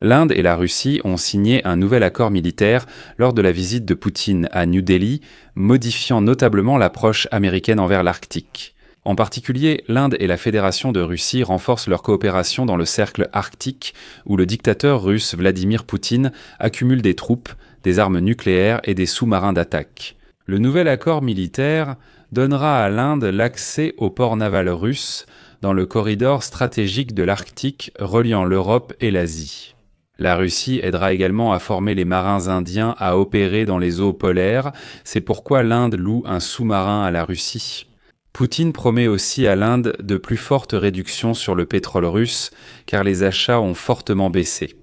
L'Inde et la Russie ont signé un nouvel accord militaire lors de la visite de Poutine à New Delhi, modifiant notablement l'approche américaine envers l'Arctique. En particulier, l'Inde et la Fédération de Russie renforcent leur coopération dans le cercle arctique, où le dictateur russe Vladimir Poutine accumule des troupes, des armes nucléaires et des sous-marins d'attaque. Le nouvel accord militaire donnera à l'Inde l'accès aux ports navals russes dans le corridor stratégique de l'Arctique reliant l'Europe et l'Asie. La Russie aidera également à former les marins indiens à opérer dans les eaux polaires, c'est pourquoi l'Inde loue un sous-marin à la Russie. Poutine promet aussi à l'Inde de plus fortes réductions sur le pétrole russe, car les achats ont fortement baissé.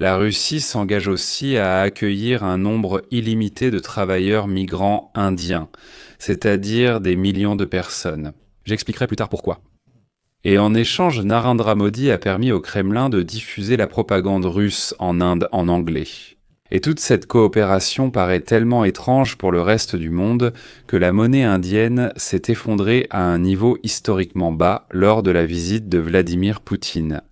La Russie s'engage aussi à accueillir un nombre illimité de travailleurs migrants indiens, c'est-à-dire des millions de personnes. J'expliquerai plus tard pourquoi. Et en échange, Narendra Modi a permis au Kremlin de diffuser la propagande russe en Inde en anglais. Et toute cette coopération paraît tellement étrange pour le reste du monde que la monnaie indienne s'est effondrée à un niveau historiquement bas lors de la visite de Vladimir Poutine.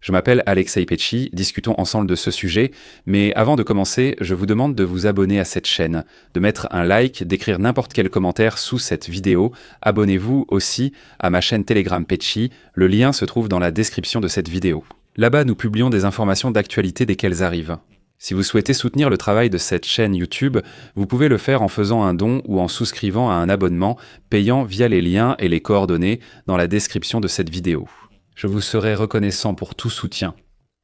Je m'appelle Alexei Petchy, discutons ensemble de ce sujet, mais avant de commencer, je vous demande de vous abonner à cette chaîne, de mettre un like, d'écrire n'importe quel commentaire sous cette vidéo. Abonnez-vous aussi à ma chaîne Telegram Petchy, le lien se trouve dans la description de cette vidéo. Là-bas, nous publions des informations d'actualité dès qu'elles arrivent. Si vous souhaitez soutenir le travail de cette chaîne YouTube, vous pouvez le faire en faisant un don ou en souscrivant à un abonnement, payant via les liens et les coordonnées dans la description de cette vidéo. Je vous serai reconnaissant pour tout soutien.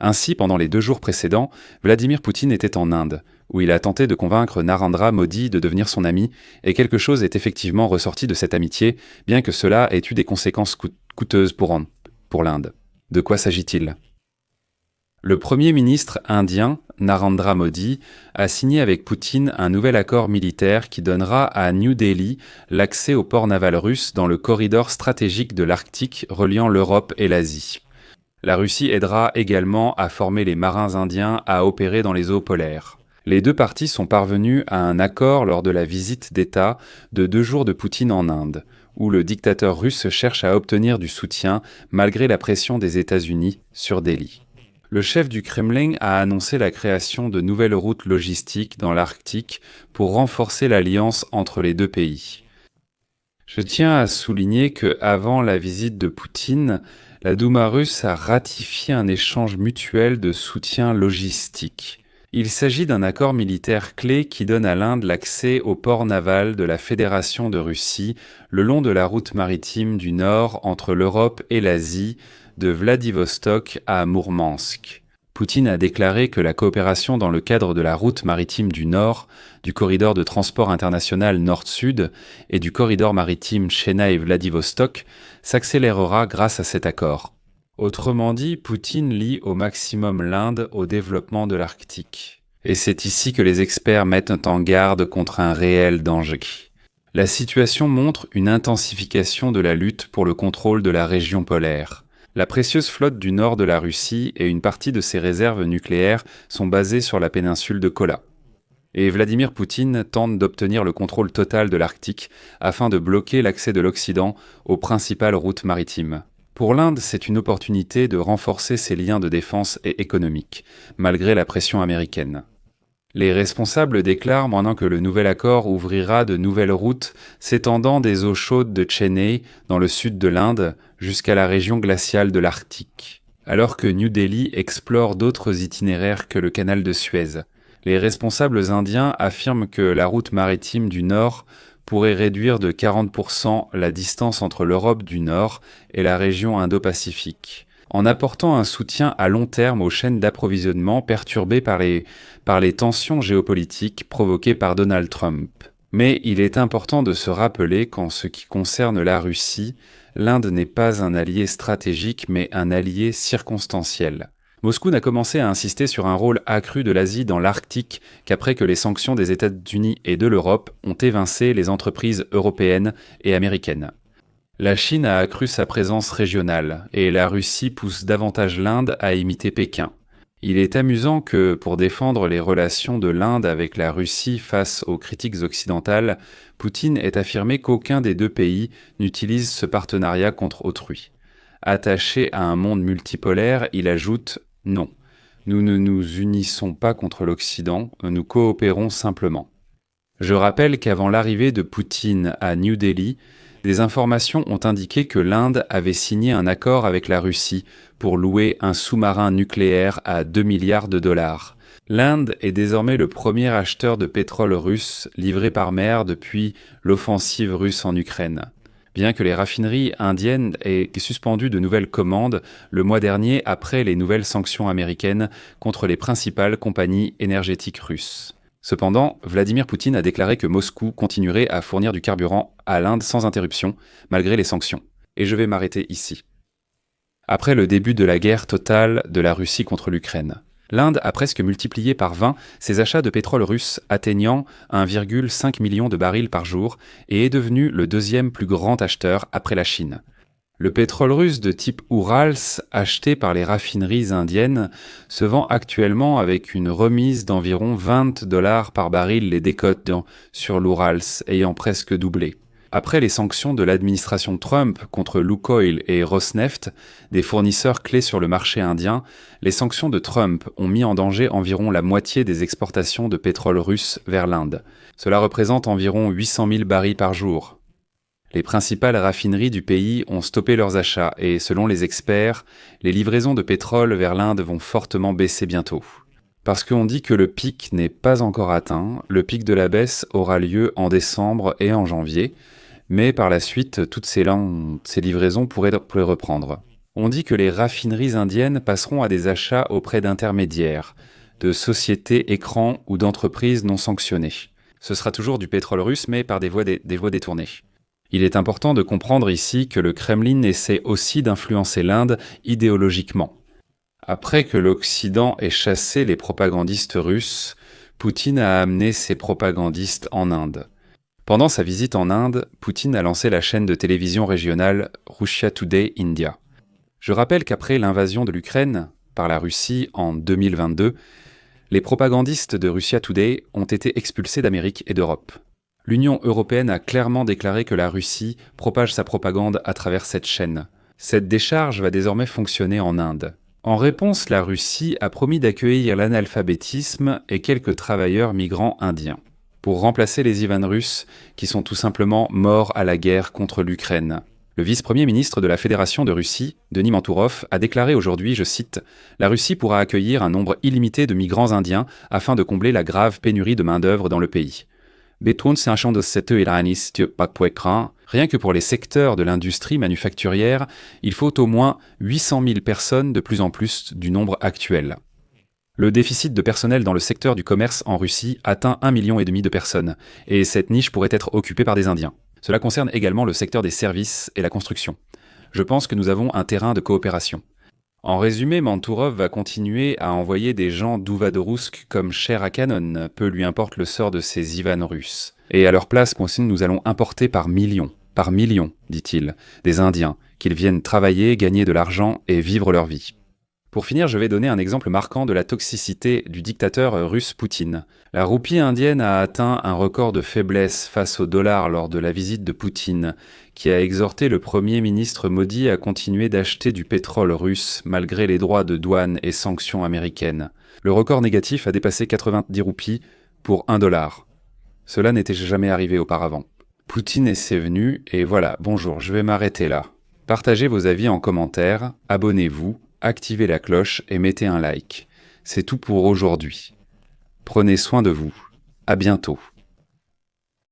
Ainsi, pendant les 2 jours précédents, Vladimir Poutine était en Inde, où il a tenté de convaincre Narendra Modi de devenir son ami, et quelque chose est effectivement ressorti de cette amitié, bien que cela ait eu des conséquences coûteuses pour l'Inde. De quoi s'agit-il ? Le Premier ministre indien, Narendra Modi, a signé avec Poutine un nouvel accord militaire qui donnera à New Delhi l'accès au port naval russe dans le corridor stratégique de l'Arctique reliant l'Europe et l'Asie. La Russie aidera également à former les marins indiens à opérer dans les eaux polaires. Les 2 parties sont parvenues à un accord lors de la visite d'État de 2 jours de Poutine en Inde, où le dictateur russe cherche à obtenir du soutien malgré la pression des États-Unis sur Delhi. Le chef du Kremlin a annoncé la création de nouvelles routes logistiques dans l'Arctique pour renforcer l'alliance entre les 2 pays. Je tiens à souligner que, avant la visite de Poutine, la Douma russe a ratifié un échange mutuel de soutien logistique. Il s'agit d'un accord militaire clé qui donne à l'Inde l'accès au port naval de la Fédération de Russie le long de la route maritime du Nord entre l'Europe et l'Asie, de Vladivostok à Mourmansk. Poutine a déclaré que la coopération dans le cadre de la route maritime du Nord, du corridor de transport international Nord-Sud et du corridor maritime Chennai-Vladivostok s'accélérera grâce à cet accord. Autrement dit, Poutine lie au maximum l'Inde au développement de l'Arctique. Et c'est ici que les experts mettent en garde contre un réel danger. La situation montre une intensification de la lutte pour le contrôle de la région polaire. La précieuse flotte du nord de la Russie et une partie de ses réserves nucléaires sont basées sur la péninsule de Kola. Et Vladimir Poutine tente d'obtenir le contrôle total de l'Arctique afin de bloquer l'accès de l'Occident aux principales routes maritimes. Pour l'Inde, c'est une opportunité de renforcer ses liens de défense et économiques, malgré la pression américaine. Les responsables déclarent maintenant que le nouvel accord ouvrira de nouvelles routes s'étendant des eaux chaudes de Chennai, dans le sud de l'Inde, jusqu'à la région glaciale de l'Arctique. Alors que New Delhi explore d'autres itinéraires que le canal de Suez, les responsables indiens affirment que la route maritime du Nord pourrait réduire de 40% la distance entre l'Europe du Nord et la région Indo-Pacifique, en apportant un soutien à long terme aux chaînes d'approvisionnement perturbées par les tensions géopolitiques provoquées par Donald Trump. Mais il est important de se rappeler qu'en ce qui concerne la Russie, l'Inde n'est pas un allié stratégique mais un allié circonstanciel. Moscou n'a commencé à insister sur un rôle accru de l'Asie dans l'Arctique qu'après que les sanctions des États-Unis et de l'Europe ont évincé les entreprises européennes et américaines. La Chine a accru sa présence régionale, et la Russie pousse davantage l'Inde à imiter Pékin. Il est amusant que, pour défendre les relations de l'Inde avec la Russie face aux critiques occidentales, Poutine ait affirmé qu'aucun des 2 pays n'utilise ce partenariat contre autrui. Attaché à un monde multipolaire, il ajoute « Non, Nous ne nous unissons pas contre l'Occident, nous coopérons simplement. Je rappelle qu'avant l'arrivée de Poutine à New Delhi, des informations ont indiqué que l'Inde avait signé un accord avec la Russie pour louer un sous-marin nucléaire à 2 milliards de dollars. L'Inde est désormais le premier acheteur de pétrole russe livré par mer depuis l'offensive russe en Ukraine. Bien que les raffineries indiennes aient suspendu de nouvelles commandes le mois dernier après les nouvelles sanctions américaines contre les principales compagnies énergétiques russes. Cependant, Vladimir Poutine a déclaré que Moscou continuerait à fournir du carburant à l'Inde sans interruption, malgré les sanctions. Et je vais m'arrêter ici. Après le début de la guerre totale de la Russie contre l'Ukraine, l'Inde a presque multiplié par 20 ses achats de pétrole russe, atteignant 1,5 million de barils par jour, et est devenu le deuxième plus grand acheteur après la Chine. Le pétrole russe de type Urals, acheté par les raffineries indiennes, se vend actuellement avec une remise d'environ 20 $ par baril, les décotes sur l'Urals ayant presque doublé. Après les sanctions de l'administration Trump contre Lukoil et Rosneft, des fournisseurs clés sur le marché indien, les sanctions de Trump ont mis en danger environ la moitié des exportations de pétrole russe vers l'Inde. Cela représente environ 800 000 barils par jour. Les principales raffineries du pays ont stoppé leurs achats et, selon les experts, les livraisons de pétrole vers l'Inde vont fortement baisser bientôt. Parce qu'on dit que le pic n'est pas encore atteint, le pic de la baisse aura lieu en décembre et en janvier, mais par la suite, toutes ces livraisons pourraient reprendre. On dit que les raffineries indiennes passeront à des achats auprès d'intermédiaires, de sociétés écrans ou d'entreprises non sanctionnées. Ce sera toujours du pétrole russe, mais par des voies détournées. Il est important de comprendre ici que le Kremlin essaie aussi d'influencer l'Inde idéologiquement. Après que l'Occident ait chassé les propagandistes russes, Poutine a amené ses propagandistes en Inde. Pendant sa visite en Inde, Poutine a lancé la chaîne de télévision régionale Russia Today India. Je rappelle qu'après l'invasion de l'Ukraine par la Russie en 2022, les propagandistes de Russia Today ont été expulsés d'Amérique et d'Europe. L'Union européenne a clairement déclaré que la Russie propage sa propagande à travers cette chaîne. Cette décharge va désormais fonctionner en Inde. En réponse, la Russie a promis d'accueillir l'analphabétisme et quelques travailleurs migrants indiens, pour remplacer les Ivan russes qui sont tout simplement morts à la guerre contre l'Ukraine. Le vice-premier ministre de la Fédération de Russie, Denis Mantourov, a déclaré aujourd'hui, je cite, « La Russie pourra accueillir un nombre illimité de migrants indiens afin de combler la grave pénurie de main-d'œuvre dans le pays. » Rien que pour les secteurs de l'industrie manufacturière, il faut au moins 800 000 personnes de plus en plus du nombre actuel. Le déficit de personnel dans le secteur du commerce en Russie atteint 1,5 million de personnes, et cette niche pourrait être occupée par des Indiens. Cela concerne également le secteur des services et la construction. Je pense que nous avons un terrain de coopération. En résumé, Mantourov va continuer à envoyer des gens d'Ouvadorousk comme chair à canon, peu lui importe le sort de ces Ivan russes. Et à leur place, nous allons importer par millions, dit-il, des Indiens, qu'ils viennent travailler, gagner de l'argent et vivre leur vie. Pour finir, je vais donner un exemple marquant de la toxicité du dictateur russe Poutine. La roupie indienne a atteint un record de faiblesse face au dollar lors de la visite de Poutine, qui a exhorté le Premier ministre Modi à continuer d'acheter du pétrole russe malgré les droits de douane et sanctions américaines. Le record négatif a dépassé 90 roupies pour $1. Cela n'était jamais arrivé auparavant. Poutine et ses venus, et voilà, bonjour, je vais m'arrêter là. Partagez vos avis en commentaire, abonnez-vous, activez la cloche et mettez un like. C'est tout pour aujourd'hui. Prenez soin de vous. À bientôt.